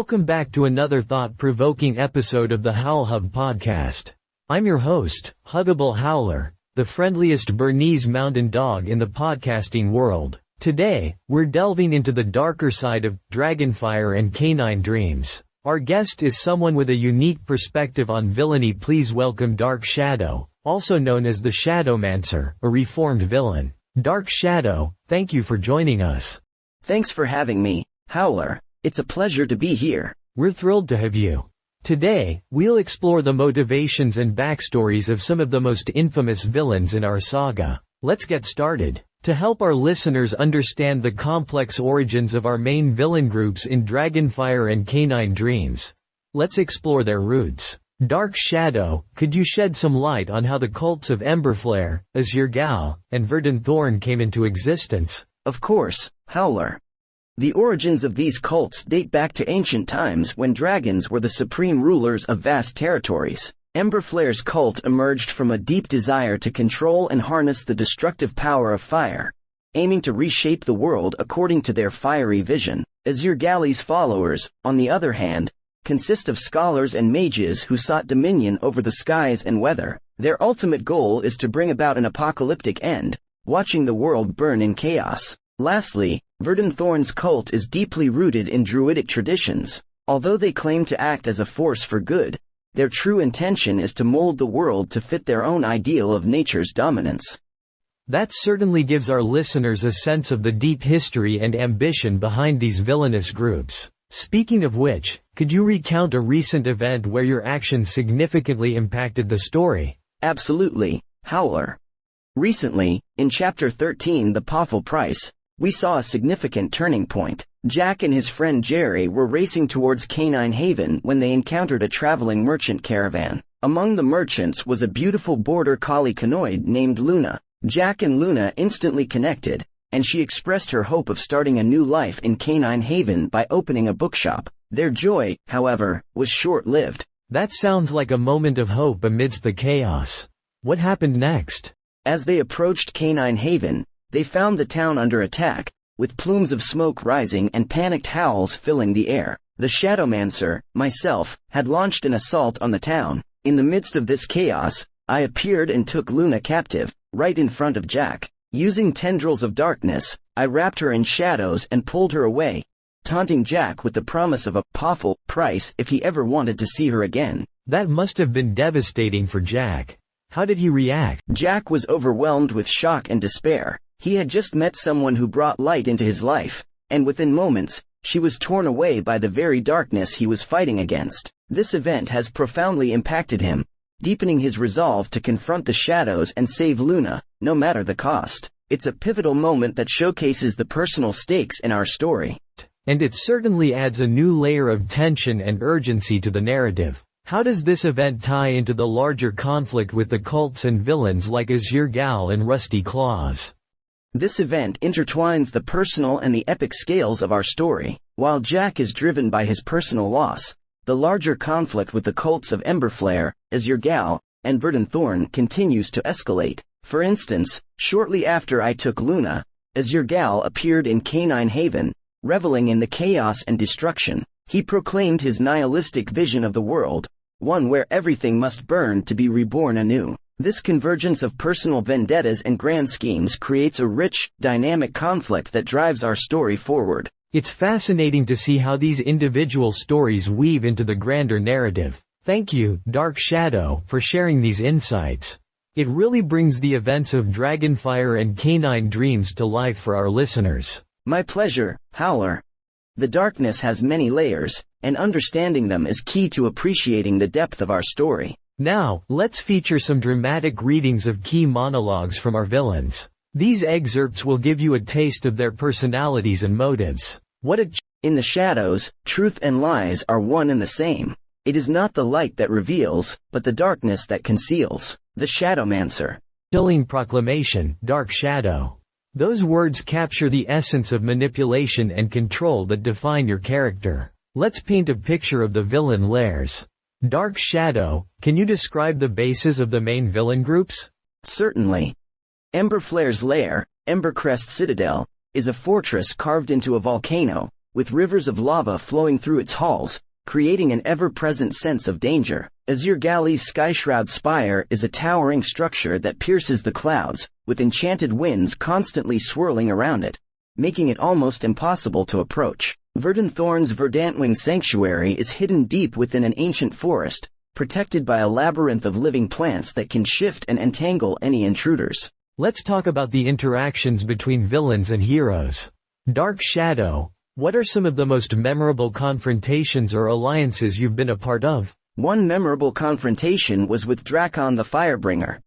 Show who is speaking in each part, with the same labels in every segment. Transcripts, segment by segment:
Speaker 1: Welcome back to another thought-provoking episode of the Howlhub Podcast. I'm your host, Huggable Howler, the friendliest Bernese Mountain Dog in the podcasting world. Today, we're delving into the darker side of Dragonfire and Canine dreams. Our guest is someone with a unique perspective on villainy. Please welcome Darkshadow, also known as the Shadowmancer, a reformed villain. Darkshadow, thank you for joining us.
Speaker 2: Thanks for having me, Howler. It's a pleasure to be here.
Speaker 1: We're thrilled to have you. Today, we'll explore the motivations and backstories of some of the most infamous villains in our saga. Let's get started. To help our listeners understand the complex origins of our main villain groups in Dragonfire and Canine dreams, let's explore their roots. Darkshadow, could you shed some light on how the cults of Emberflare, Azuregale, and Verdanthorn came into existence?
Speaker 2: Of course, Howler. The origins of these cults date back to ancient times when dragons were the supreme rulers of vast territories. Emberflare's cult emerged from a deep desire to control and harness the destructive power of fire, aiming to reshape the world according to their fiery vision. Azuregale's followers, on the other hand, consist of scholars and mages who sought dominion over the skies and weather. Their ultimate goal is to bring about an apocalyptic end, watching the world burn in chaos. Lastly, Verdanthorn's cult is deeply rooted in druidic traditions. Although they claim to act as a force for good, their true intention is to mold the world to fit their own ideal of nature's dominance.
Speaker 1: That certainly gives our listeners a sense of the deep history and ambition behind these villainous groups. Speaking of which, could you recount a recent event where your actions significantly impacted the story?
Speaker 2: Absolutely, Howler. Recently, in Chapter 13, The Powerful Price, we saw a significant turning point. Jack and his friend Jerry were racing towards Canine Haven when they encountered a traveling merchant caravan. Among the merchants was a beautiful border collie canoid named Luna. Jack and Luna instantly connected, and she expressed her hope of starting a new life in Canine Haven by opening a bookshop. Their joy, however, was short-lived.
Speaker 1: That sounds like a moment of hope amidst the chaos. What happened next?
Speaker 2: As they approached Canine Haven, they found the town under attack, with plumes of smoke rising and panicked howls filling the air. The Shadowmancer, myself, had launched an assault on the town. In the midst of this chaos, I appeared and took Luna captive, right in front of Jack. Using tendrils of darkness, I wrapped her in shadows and pulled her away, taunting Jack with the promise of a powerful price if he ever wanted to see her again.
Speaker 1: That must have been devastating for Jack. How did he react?
Speaker 2: Jack was overwhelmed with shock and despair. He had just met someone who brought light into his life, and within moments, she was torn away by the very darkness he was fighting against. This event has profoundly impacted him, deepening his resolve to confront the shadows and save Luna, no matter the cost. It's a pivotal moment that showcases the personal stakes in our story.
Speaker 1: And it certainly adds a new layer of tension and urgency to the narrative. How does this event tie into the larger conflict with the cults and villains like Azuregale and Rusty Claws?
Speaker 2: This event intertwines the personal and the epic scales of our story. While Jack is driven by his personal loss, the larger conflict with the cults of Emberflare, Azuregale, and Verdanthorn continues to escalate. For instance, shortly after I took Luna, Azuregale appeared in Canine Haven, reveling in the chaos and destruction. He proclaimed his nihilistic vision of the world, one where everything must burn to be reborn anew. This convergence of personal vendettas and grand schemes creates a rich, dynamic conflict that drives our story forward.
Speaker 1: It's fascinating to see how these individual stories weave into the grander narrative. Thank you, Darkshadow, for sharing these insights. It really brings the events of Dragonfire and Canine dreams to life for our listeners.
Speaker 2: My pleasure, Howler. The darkness has many layers, and understanding them is key to appreciating the depth of our story.
Speaker 1: Now, let's feature some dramatic readings of key monologues from our villains. These excerpts will give you a taste of their personalities and motives.
Speaker 2: In the shadows, truth and lies are one and the same. It is not the light that reveals, but the darkness that conceals. The Shadowmancer.
Speaker 1: Chilling proclamation, Darkshadow. Those words capture the essence of manipulation and control that define your character. Let's paint a picture of the villain lairs. Darkshadow, can you describe the basis of the main villain groups?
Speaker 2: Certainly. Emberflare's lair, Embercrest Citadel, is a fortress carved into a volcano, with rivers of lava flowing through its halls, creating an ever-present sense of danger. Azuregale's Skyshroud Spire is a towering structure that pierces the clouds, with enchanted winds constantly swirling around it, making it almost impossible to approach. Verdanthorn's Verdanthorn Sanctuary is hidden deep within an ancient forest, protected by a labyrinth of living plants that can shift and entangle any intruders.
Speaker 1: Let's talk about the interactions between villains and heroes. Darkshadow, what are some of the most memorable confrontations or alliances you've been a part of?
Speaker 2: One memorable confrontation was with Drakon the Firebringer.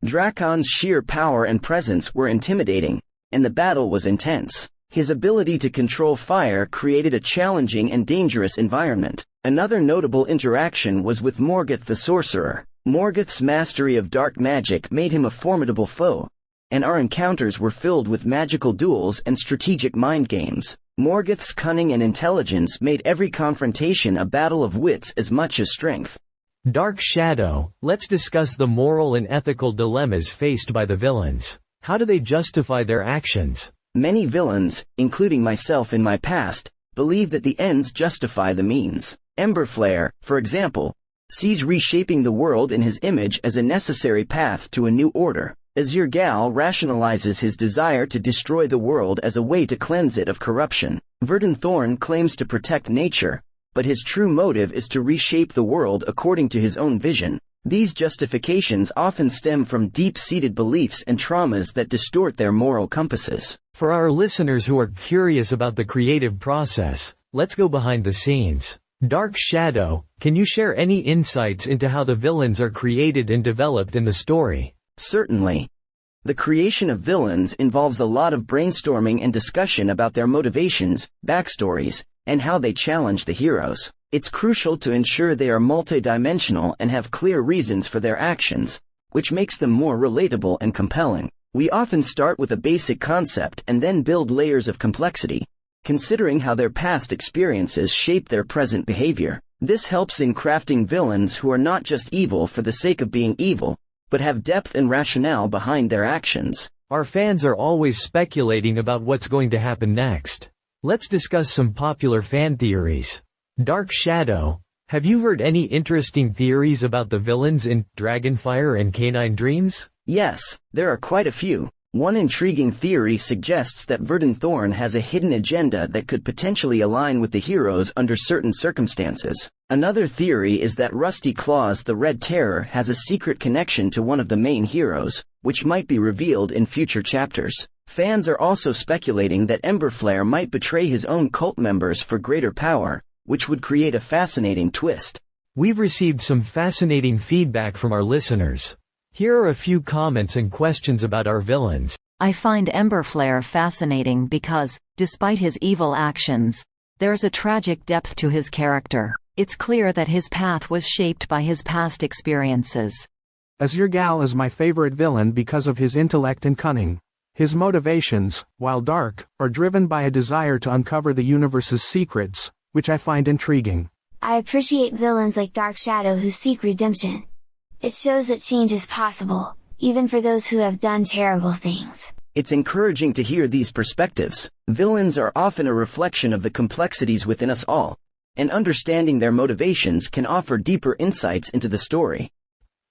Speaker 2: Drakon's sheer power and presence were intimidating, and the battle was intense. His ability to control fire created a challenging and dangerous environment. Another notable interaction was with Morgoth the Sorcerer. Morgoth's mastery of dark magic made him a formidable foe, and our encounters were filled with magical duels and strategic mind games. Morgoth's cunning and intelligence made every confrontation a battle of wits as much as strength.
Speaker 1: Darkshadow, let's discuss the moral and ethical dilemmas faced by the villains. How do they justify their actions?
Speaker 2: Many villains, including myself in my past, believe that the ends justify the means. Emberflare, for example, sees reshaping the world in his image as a necessary path to a new order. Azuregale rationalizes his desire to destroy the world as a way to cleanse it of corruption. Verdanthorn claims to protect nature, but his true motive is to reshape the world according to his own vision. These justifications often stem from deep-seated beliefs and traumas that distort their moral compasses.
Speaker 1: For our listeners who are curious about the creative process, let's go behind the scenes. Darkshadow, can you share any insights into how the villains are created and developed in the story?
Speaker 2: Certainly. The creation of villains involves a lot of brainstorming and discussion about their motivations, backstories, and how they challenge the heroes. It's crucial to ensure they are multidimensional and have clear reasons for their actions, which makes them more relatable and compelling. We often start with a basic concept and then build layers of complexity, considering how their past experiences shape their present behavior. This helps in crafting villains who are not just evil for the sake of being evil, but have depth and rationale behind their actions.
Speaker 1: Our fans are always speculating about what's going to happen next. Let's discuss some popular fan theories. Darkshadow, have you heard any interesting theories about the villains in Dragonfire and Canine Dreams?
Speaker 2: Yes, there are quite a few. One intriguing theory suggests that Verdanthorn has a hidden agenda that could potentially align with the heroes under certain circumstances. Another theory is that Rusty Claws the Red Terror has a secret connection to one of the main heroes, which might be revealed in future chapters. Fans are also speculating that Emberflare might betray his own cult members for greater power, which would create a fascinating twist.
Speaker 1: We've received some fascinating feedback from our listeners. Here are a few comments and questions about our villains.
Speaker 3: I find Emberflare fascinating because, despite his evil actions, there's a tragic depth to his character. It's clear that his path was shaped by his past experiences.
Speaker 4: Azuregale is my favorite villain because of his intellect and cunning. His motivations, while dark, are driven by a desire to uncover the universe's secrets, which I find intriguing.
Speaker 5: I appreciate villains like Darkshadow who seek redemption. It shows that change is possible, even for those who have done terrible things.
Speaker 2: It's encouraging to hear these perspectives. Villains are often a reflection of the complexities within us all, and understanding their motivations can offer deeper insights into the story.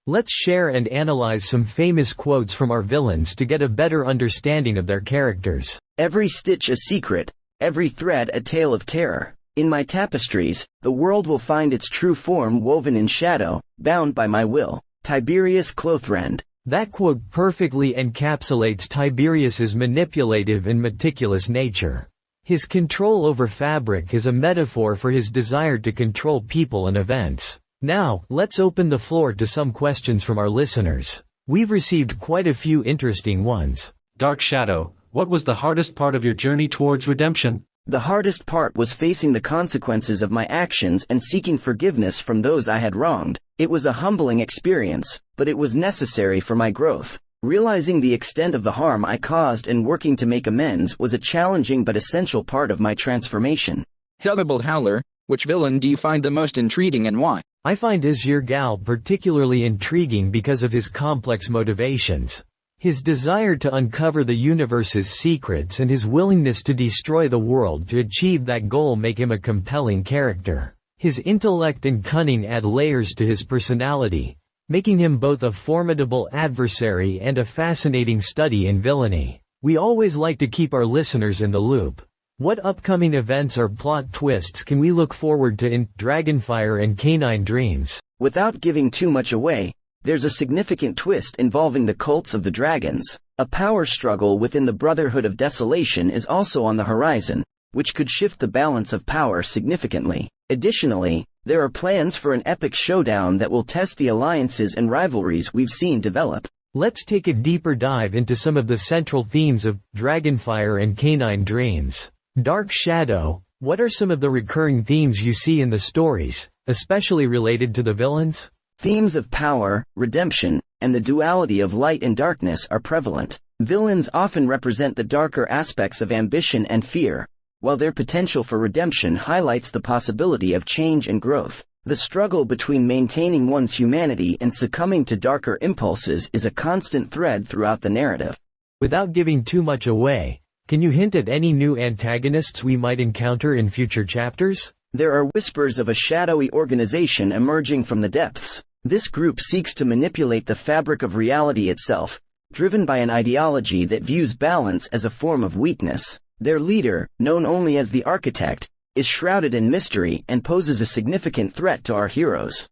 Speaker 1: Let's share and analyze some famous quotes from our villains to get a better understanding of their characters.
Speaker 2: Every stitch a secret, every thread a tale of terror. In my tapestries, the world will find its true form woven in shadow, bound by my will. Tiberius Clothrend.
Speaker 1: That quote perfectly encapsulates Tiberius's manipulative and meticulous nature. His control over fabric is a metaphor for his desire to control people and events. Now, let's open the floor to some questions from our listeners. We've received quite a few interesting ones.
Speaker 6: Darkshadow, what was the hardest part of your journey towards redemption?
Speaker 2: The hardest part was facing the consequences of my actions and seeking forgiveness from those I had wronged. It was a humbling experience, but it was necessary for my growth. Realizing the extent of the harm I caused and working to make amends was a challenging but essential part of my transformation.
Speaker 7: Huggable Howler, which villain do you find the most intriguing and why?
Speaker 1: I find Azuregale particularly intriguing because of his complex motivations. His desire to uncover the universe's secrets and his willingness to destroy the world to achieve that goal make him a compelling character. His intellect and cunning add layers to his personality, making him both a formidable adversary and a fascinating study in villainy. We always like to keep our listeners in the loop. What upcoming events or plot twists can we look forward to in Dragonfire and Canine Dreams?
Speaker 2: Without giving too much away, there's a significant twist involving the cults of the dragons. A power struggle within the Brotherhood of Desolation is also on the horizon, which could shift the balance of power significantly. Additionally, there are plans for an epic showdown that will test the alliances and rivalries we've seen develop.
Speaker 1: Let's take a deeper dive into some of the central themes of Dragonfire and Canine Dreams. Darkshadow, what are some of the recurring themes you see in the stories, especially related to the villains?
Speaker 2: Themes of power, redemption, and the duality of light and darkness are prevalent. Villains often represent the darker aspects of ambition and fear, while their potential for redemption highlights the possibility of change and growth. The struggle between maintaining one's humanity and succumbing to darker impulses is a constant thread throughout the narrative.
Speaker 1: Without giving too much away, can you hint at any new antagonists we might encounter in future chapters?
Speaker 2: There are whispers of a shadowy organization emerging from the depths. This group seeks to manipulate the fabric of reality itself, driven by an ideology that views balance as a form of weakness. Their leader, known only as the Architect, is shrouded in mystery and poses a significant threat to our heroes.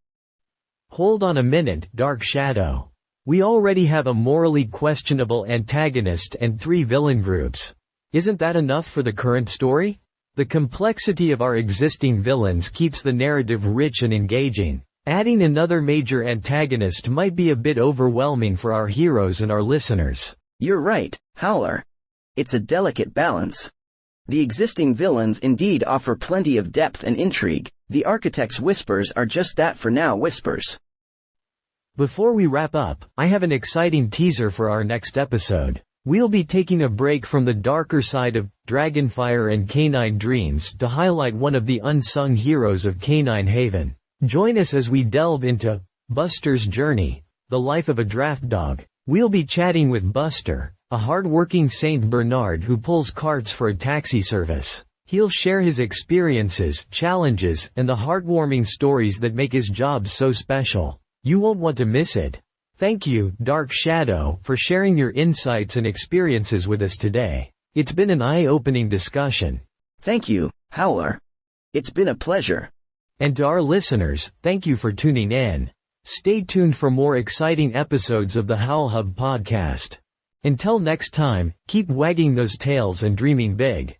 Speaker 1: Hold on a minute, Darkshadow. We already have a morally questionable antagonist and 3 villain groups. Isn't that enough for the current story? The complexity of our existing villains keeps the narrative rich and engaging. Adding another major antagonist might be a bit overwhelming for our heroes and our listeners.
Speaker 2: You're right, Howler. It's a delicate balance. The existing villains indeed offer plenty of depth and intrigue. The Architect's whispers are just that for now, whispers.
Speaker 1: Before we wrap up, I have an exciting teaser for our next episode. We'll be taking a break from the darker side of Dragonfire and Canine Dreams to highlight one of the unsung heroes of Canine Haven. Join us as we delve into Buster's journey, the life of a draft dog. We'll be chatting with Buster, a hard-working Saint Bernard who pulls carts for a taxi service. He'll share his experiences, challenges, and the heartwarming stories that make his job so special. You won't want to miss it. Thank you, Darkshadow, for sharing your insights and experiences with us today. It's been an eye-opening discussion.
Speaker 2: Thank you, Howler. It's been a pleasure.
Speaker 1: And to our listeners, thank you for tuning in. Stay tuned for more exciting episodes of the Howlhub Podcast. Until next time, keep wagging those tails and dreaming big.